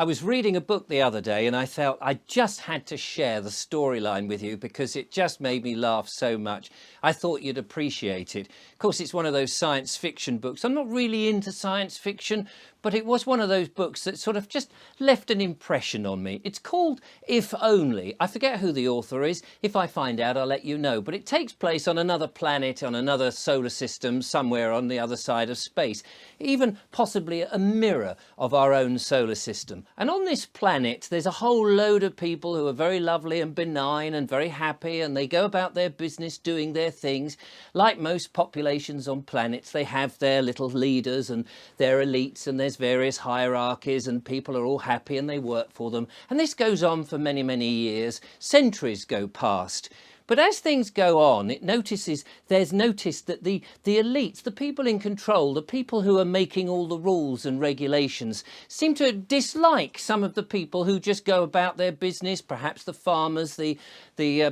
I was reading a book the other day and I felt I just had to share the storyline with you because it just made me laugh so much. I thought you'd appreciate it. Of course, it's one of those science fiction books. I'm not really into science fiction, but it was one of those books that sort of just left an impression on me. It's called If Only. I forget who the author is. If I find out, I'll let you know. But it takes place on another planet, on another solar system, somewhere on the other side of space, even possibly a mirror of our own solar system. And on this planet, there's a whole load of people who are very lovely and benign and very happy, and they go about their business doing their things. Like most populations on planets, they have their little leaders and their elites, and there's various hierarchies, and people are all happy and they work for them. And this goes on for many, many years. Centuries go past. But as things go on, there's noticed that the elites, the people in control, the people who are making all the rules and regulations, seem to dislike some of the people who just go about their business, perhaps the farmers, the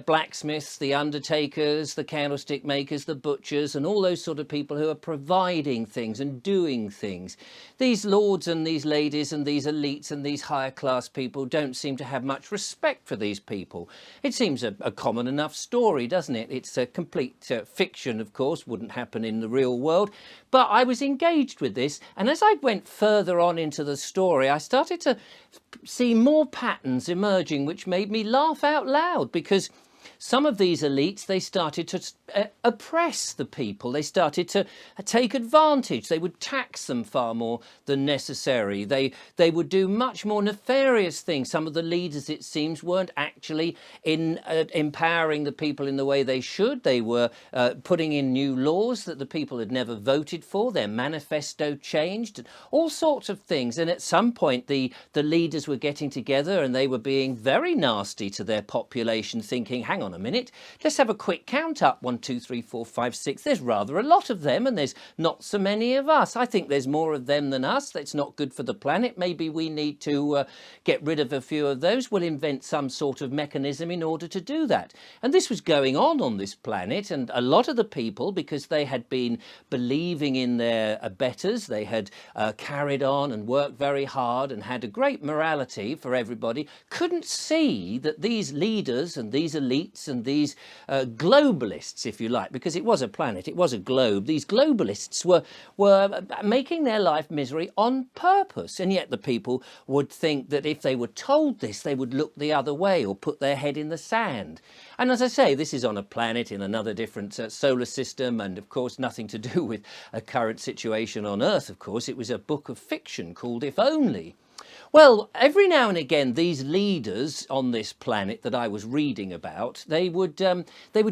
blacksmiths, the undertakers, the candlestick makers, the butchers, and all those sort of people who are providing things and doing things. These lords and these ladies and these elites and these higher class people don't seem to have much respect for these people. It seems a common enough story, doesn't it? It's a complete fiction, of course, wouldn't happen in the real world. But I was engaged with this, and as I went further on into the story, I started to see more patterns emerging which made me laugh out loud, because some of these elites, they started to oppress the people. They started to take advantage. They would tax them far more than necessary. They would do much more nefarious things. Some of the leaders, it seems, weren't actually empowering the people in the way they should. They were putting in new laws that the people had never voted for. Their manifesto changed, all sorts of things. And at some point, the leaders were getting together and they were being very nasty to their population, thinking, hang on a minute, let's have a quick count up. 1, 2, 3, 4, 5, 6. There's rather a lot of them, and there's not so many of us. I think there's more of them than us. That's not good for the planet. Maybe we need to get rid of a few of those. We'll invent some sort of mechanism in order to do that. And this was going on this planet, and a lot of the people, because they had been believing in their betters, they had carried on and worked very hard and had a great morality for everybody, couldn't see that these leaders and these elites and these globalists, if you like, because it was a planet, it was a globe, these globalists were making their life misery on purpose. And yet the people would think that if they were told this, they would look the other way or put their head in the sand. And as I say, this is on a planet in another different solar system, and of course nothing to do with a current situation on Earth. Of course, it was a book of fiction called If Only. Well, every now and again, these leaders on this planet that I was reading about, they would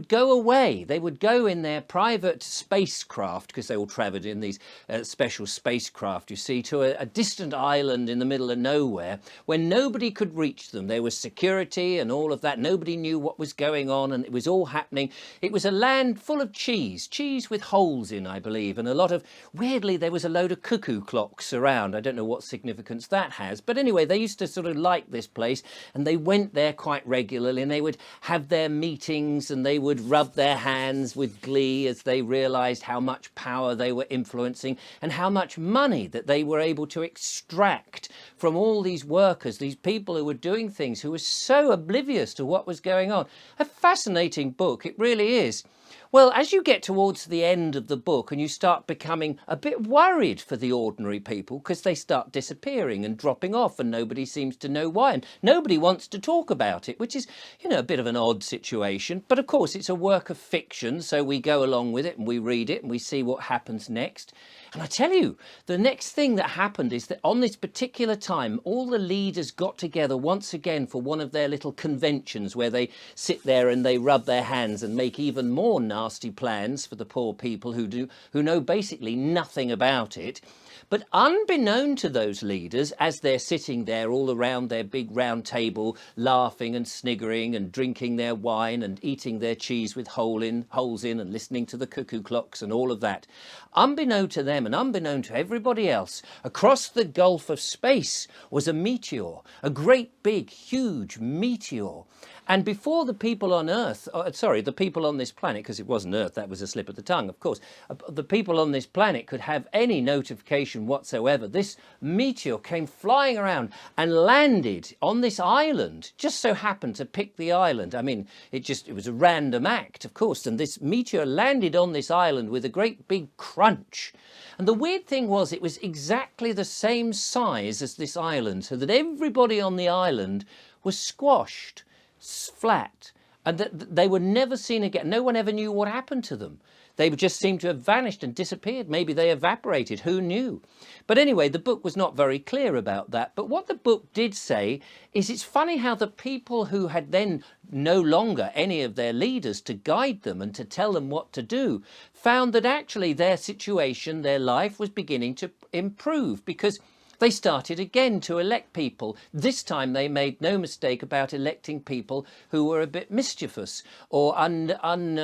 go away. They would go in their private spacecraft, because they all travelled in these special spacecraft, you see, to a distant island in the middle of nowhere where nobody could reach them. There was security and all of that. Nobody knew what was going on, and it was all happening. It was a land full of cheese with holes in, I believe, and a lot of, weirdly, there was a load of cuckoo clocks around. I don't know what significance that has. But anyway, they used to sort of like this place, and they went there quite regularly, and they would have their meetings and they would rub their hands with glee as they realized how much power they were influencing and how much money that they were able to extract from all these workers, these people who were doing things, who were so oblivious to what was going on. A fascinating book, it really is. Well, as you get towards the end of the book and you start becoming a bit worried for the ordinary people, because they start disappearing and dropping off and nobody seems to know why, and nobody wants to talk about it, which is, you know, a bit of an odd situation. But of course, it's a work of fiction, so we go along with it and we read it and we see what happens next. And I tell you, the next thing that happened is that on this particular time, all the leaders got together once again for one of their little conventions where they sit there and they rub their hands and make even more nasty plans for the poor people who know basically nothing about it. But unbeknown to those leaders, as they're sitting there all around their big round table, laughing and sniggering and drinking their wine and eating their cheese with holes in and listening to the cuckoo clocks and all of that, unbeknown to them and unbeknown to everybody else, across the gulf of space was a meteor, a great big huge meteor. And before the people on Earth, the people on this planet, because it wasn't Earth, that was a slip of the tongue, of course, the people on this planet could have any notification explanation whatsoever. This meteor came flying around and landed on this island, just so happened to pick the island. I mean, it was a random act, of course, and this meteor landed on this island with a great big crunch. And the weird thing was it was exactly the same size as this island, so that everybody on the island was squashed flat, and that they were never seen again. No one ever knew what happened to them. They just seemed to have vanished and disappeared. Maybe they evaporated, who knew? But anyway, the book was not very clear about that. But what the book did say is it's funny how the people who had then no longer any of their leaders to guide them and to tell them what to do, found that actually their situation, their life was beginning to improve, because they started again to elect people. This time they made no mistake about electing people who were a bit mischievous or untrusting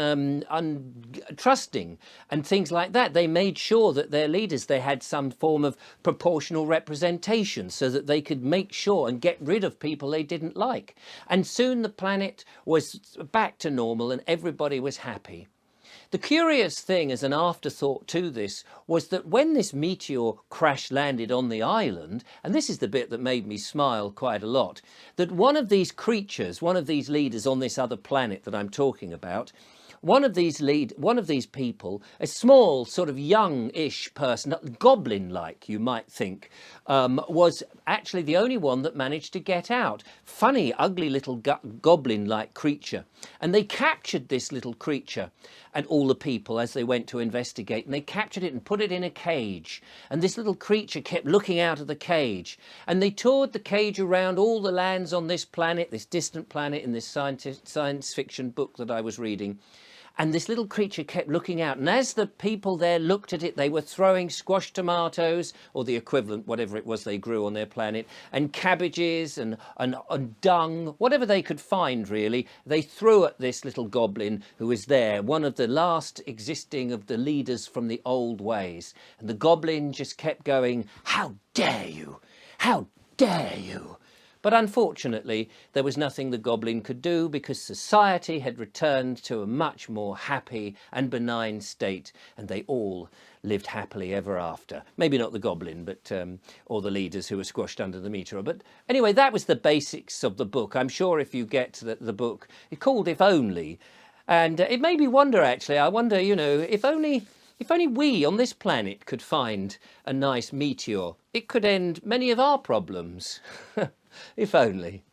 and things like that. They made sure that their leaders, they had some form of proportional representation so that they could make sure and get rid of people they didn't like. And soon the planet was back to normal and everybody was happy. The curious thing as an afterthought to this was that when this meteor crash landed on the island, and this is the bit that made me smile quite a lot, that one of these creatures, one of these leaders on this other planet that I'm talking about, one of these people, a small sort of young-ish person, goblin-like you might think, was actually the only one that managed to get out. Funny, ugly little goblin-like creature. And they captured this little creature and all the people as they went to investigate, and they captured it and put it in a cage. And this little creature kept looking out of the cage. And they toured the cage around all the lands on this planet, this distant planet in this science fiction book that I was reading. And this little creature kept looking out. And as the people there looked at it, they were throwing squashed tomatoes, or the equivalent, whatever it was they grew on their planet, and cabbages and dung, whatever they could find, really. They threw at this little goblin who was there, one of the last existing of the leaders from the old ways. And the goblin just kept going, "How dare you? How dare you?" But unfortunately, there was nothing the goblin could do, because society had returned to a much more happy and benign state, and they all lived happily ever after. Maybe not the goblin, but or the leaders who were squashed under the meteor. But anyway, that was the basics of the book. I'm sure if you get the book, it's called If Only, and it made me wonder, actually. I wonder, you know, if only we on this planet could find a nice meteor, it could end many of our problems. If only.